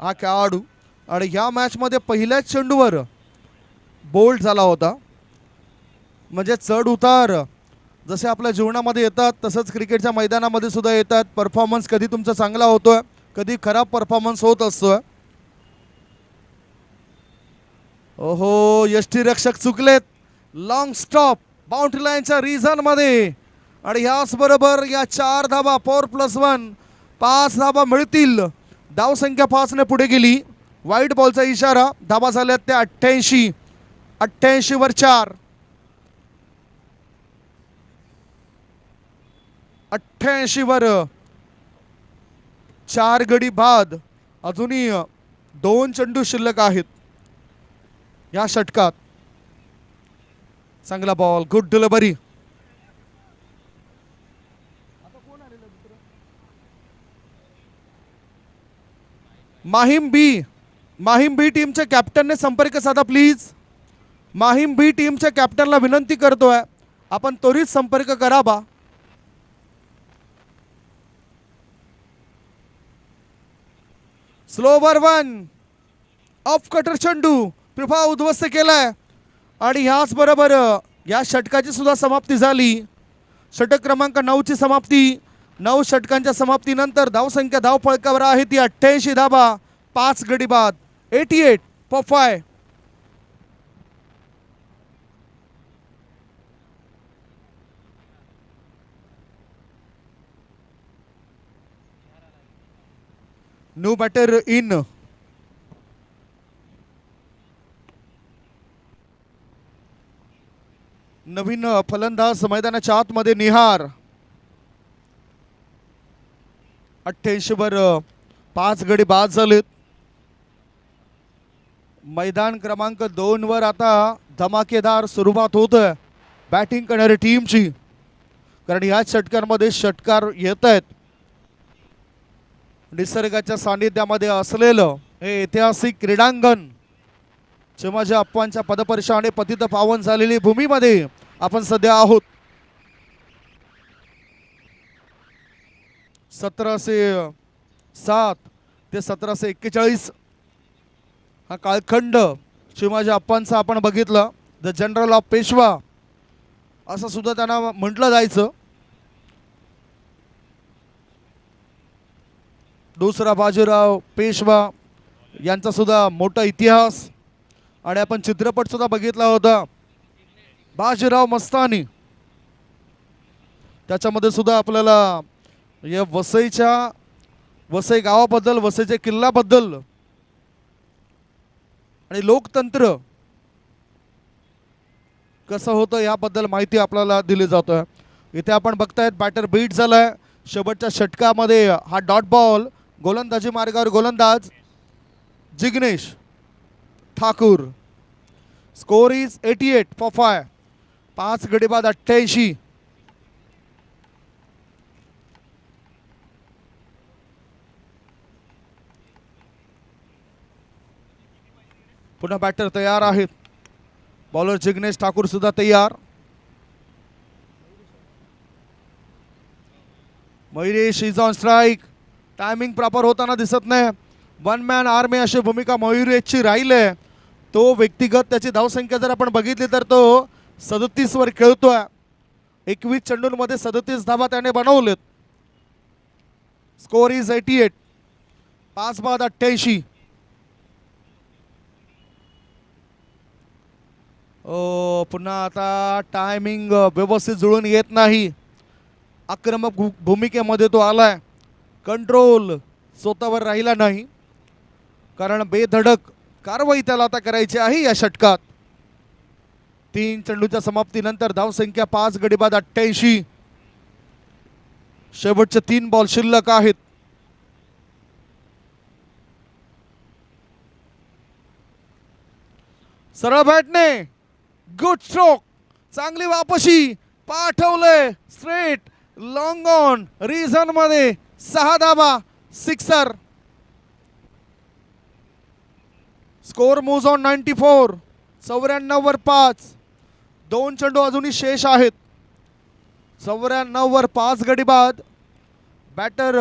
हा खेळाडू. आणि या मॅच मध्ये पहिल्याच चेंडूवर बोल्ड झाला होता. म्हणजे चढ उतार जसे आपल्या जीवनामध्ये येतात तसंच क्रिकेटच्या मैदानामध्ये सुद्धा येतात. परफॉर्मन्स कधी तुमचा चांगला होतोय, कधी खराब परफॉर्मन्स होत असतोय. ओहो, यष्टीरक्षक चुकलेत. लॉंग स्टॉप बाउंड्री लाईनच्या रिझन मध्ये. आणि याच बरोबर या 4 धावा 4+1 5 धावा मिळतील. धावसंख्या 5 ने पुढे गेली. वाईट बॉलचा इशारा. धावा झाल्यात त्या 88. 88 वर 4. 88 वर 4 गडी बाद. अजूनही 2 चेंडू शिल्लक आहेत या षटकात. चांगला बॉल, गुड डिलिव्हरी. माहीम बी टीमच्या कॅप्टनने संपर्क साधा प्लीज. माहीम बी टीमच्या कॅप्टनला विनंती करतोय आपण त्वरित संपर्क करावा. स्लोवर वन, ऑफ कटर चेंडू पिफा उद्ध्वस्त केलाय. आणि ह्याच बरोबर या षटकाची सुद्धा समाप्ती झाली. षटक क्रमांक 9 ची समाप्ती. 9 षटकांच्या समाप्तीनंतर धावसंख्या धावफळकावर आहे ती 88 धावा 5 गडी बाद. 88 for 5. New batter in. नवीन फलंदाज मैदानाच्या आतमध्ये निहार. 88 वर 5 गडी बाद झालेत. मैदान क्रमांक 2 वर आता धमाकेदार सुरुवात होत आहे बॅटिंग करणाऱ्या टीमची. कारण ह्याच षटकांमध्ये षटकार येत आहेत. निसर्गाच्या सानिध्यामध्ये असलेलं हे ऐतिहासिक क्रीडांगण, चिमाजी अप्पांच्या पदपर्शाने पतित पावन झालेली भूमीमध्ये आपण सध्या आहोत. 1707 ते 1741 हा कालखंड चिमाजी अप्पांचा आपण बघितलं. द जनरल ऑफ पेशवा असं सुद्धा त्यांना म्हटलं जायचं. दुसरा बाजीराव पेशवा यांचा सुद्धा मोठा इतिहास. आणि आपण चित्रपट सुद्धा बघितला होता बाजीराव मस्तानी. त्याच्यामध्ये सुद्धा आपल्याला या वसई गावाबद्दल, वसईच्या किल्ल्याबद्दल आणि लोकतंत्र कसं होतं याबद्दल माहिती आपल्याला दिली जातोय. इथे आपण बघतायत बॅटर बीट झालाय. शेवटच्या षटकामध्ये हा डॉट बॉल. गोलंदाजी मार्गावर गोलंदाज Jignesh Thakur. Score is 88 for 5. 5 गडी बाद 88. पुन्हा बॅटर तयार आहेत. बॉलर जिग्नेश ठाकूर सुद्धा तयार. Mayuresh is on strike. Timing proper होताना दिसत नाही. 1 मॅन आर्मी अशी भूमिका मयुरेशची राहिली आहे. तो व्यक्तिगत त्याची धावसंख्या जर आपण बघितली तर तो 37 वर खेळतोय. 21 चेंडूंमध्ये 37 धावा त्याने बनवलेत. Score is 88. 5 बाद 88. पुन्हा आता टायमिंग व्यवस्थित जुळून येत नाही. आक्रमक भूमिकेमध्ये तो आलाय. कंट्रोल स्वतःवर राहिला नाही. कारण बेधडक कारवाई त्याला आता करायची आहे या षटकात. 3 चेंडूच्या समाप्तीनंतर धावसंख्या 5 गडी बाद 88. शेवटचे 3 बॉल शिल्लक आहेत. सरळ बॅटने गुड स्ट्रोक, चांगली वापशी, पाठवलंय स्ट्रेट लॉंग ऑन रिझन मध्ये 6 धाबा, सिक्सर. Score moves on 94. 94 वर 5. 2 चेंडू अजूनही शेष आहेत. 94 वर 5 गडी बाद. बॅटर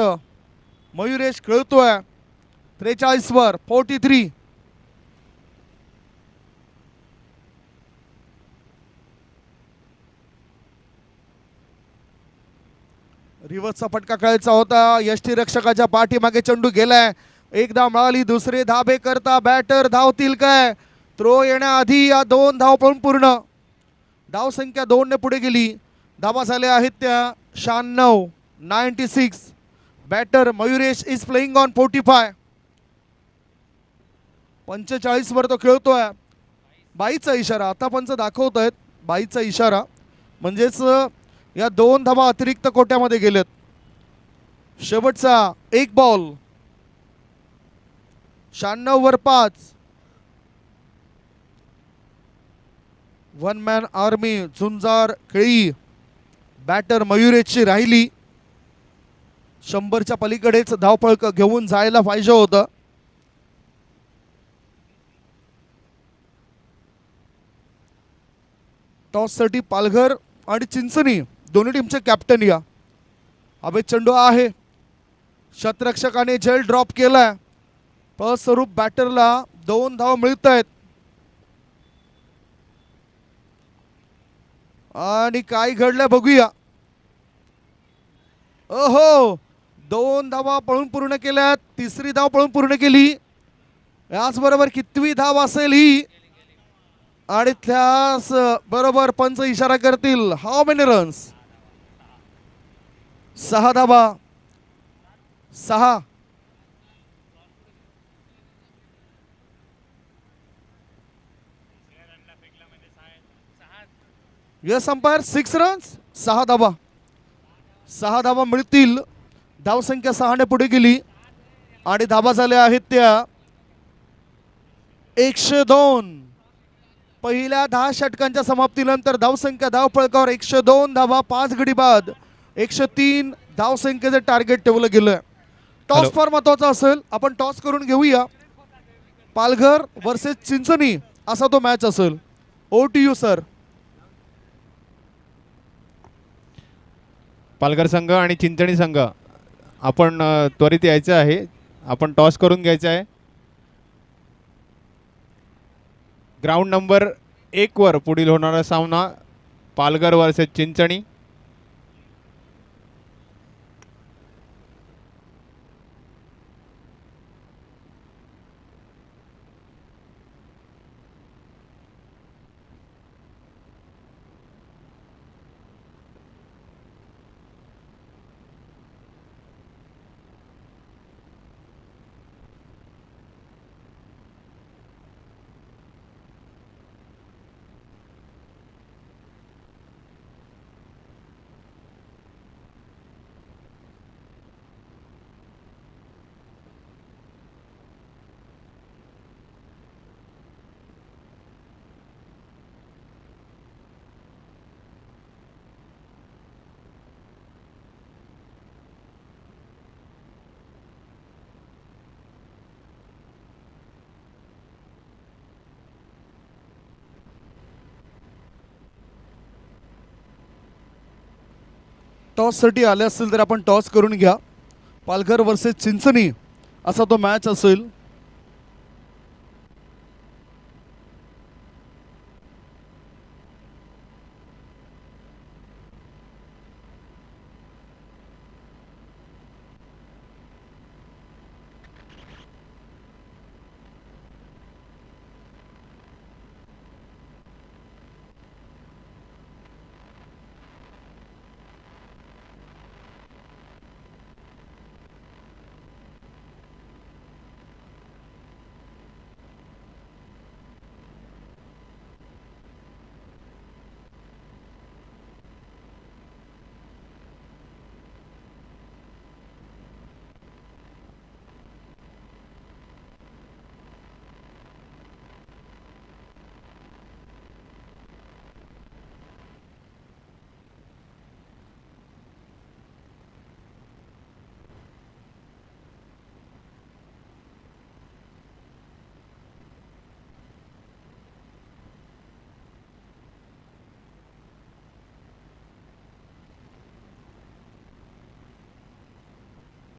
मयुरेश खेळतोय 43 वर 43. रिव्हर्सचा फटका खेळायचा होता. यष्टीरक्षकाच्या पाठीमागे चेंडू गेलाय. एकदा मिळाली, दुसरे धाबे करता बॅटर धावतील काय? थ्रो येण्याआधी या 2 धाव पण पूर्ण. धाव संख्या 2 ने पुढे गेली. धाबा झाल्या आहेत त्या 96. Batter Mayuresh is playing on 45. 45 वर तो खेळतोय. बाईचा इशारा आता पंच दाखवत आहेत. बाईचा इशारा म्हणजेच या 2 धाबा अतिरिक्त कोट्यामध्ये गेलेत. शेवटचा 1 बॉल. 96 वर 5. 1 मॅन आर्मी झुंजार खेळी बॅटर मयुरेशची राहिली. 100च्या पलीकडेच धावपळ घेऊन जायला पाहिजे होतं. टॉससाठी पालघर आणि चिंचणी दोन्ही टीमचे कॅप्टन या. अभे चेंडू आहे. शतरक्षकाने झेल ड्रॉप केलाय. फलस्वरूप बॅटरला 2 धाव मिळत आहेत. आणि काय घडलंय बघूया. ओहो, 2 धावा पळून पूर्ण केल्यात. 3री धाव पळून पूर्ण केली. याचबरोबर कितवी धाव असेल ही आणि त्यास बरोबर पंच इशारा करतील. How many runs? 6 धावा. 6. Yes umpire 6 runs. 6 धावा. 6 धावा मिळतील. धावसंख्या 6 ने पुढे गेली आणि धावा झाल्या आहेत त्या 102. पहिल्या 10 षटकांच्या समाप्तीनंतर धावसंख्या धावफलकावर 102 धावा, 5 गडी बाद. 103 धावसंख्येचं टार्गेट ठेवलं गेलं. Toss hello. फार महत्वाचा असेल. आपण टॉस करून घेऊया. पालघर वर्सेस चिंचणी असा तो मॅच असेल. Over to you sir. Palghar संघ आणि चिंचणी संघ आपण त्वरित यायचं आहे. आपण टॉस करून घ्यायचं आहे. ग्राउंड नंबर 1 वर पुढील होणारा सामना पालघर वर्सेस चिंचणी. टॉससाठी आले असतील तर आपण टॉस करून घ्या. पालघर वर्सेस चिंचणी असा तो मॅच असेल.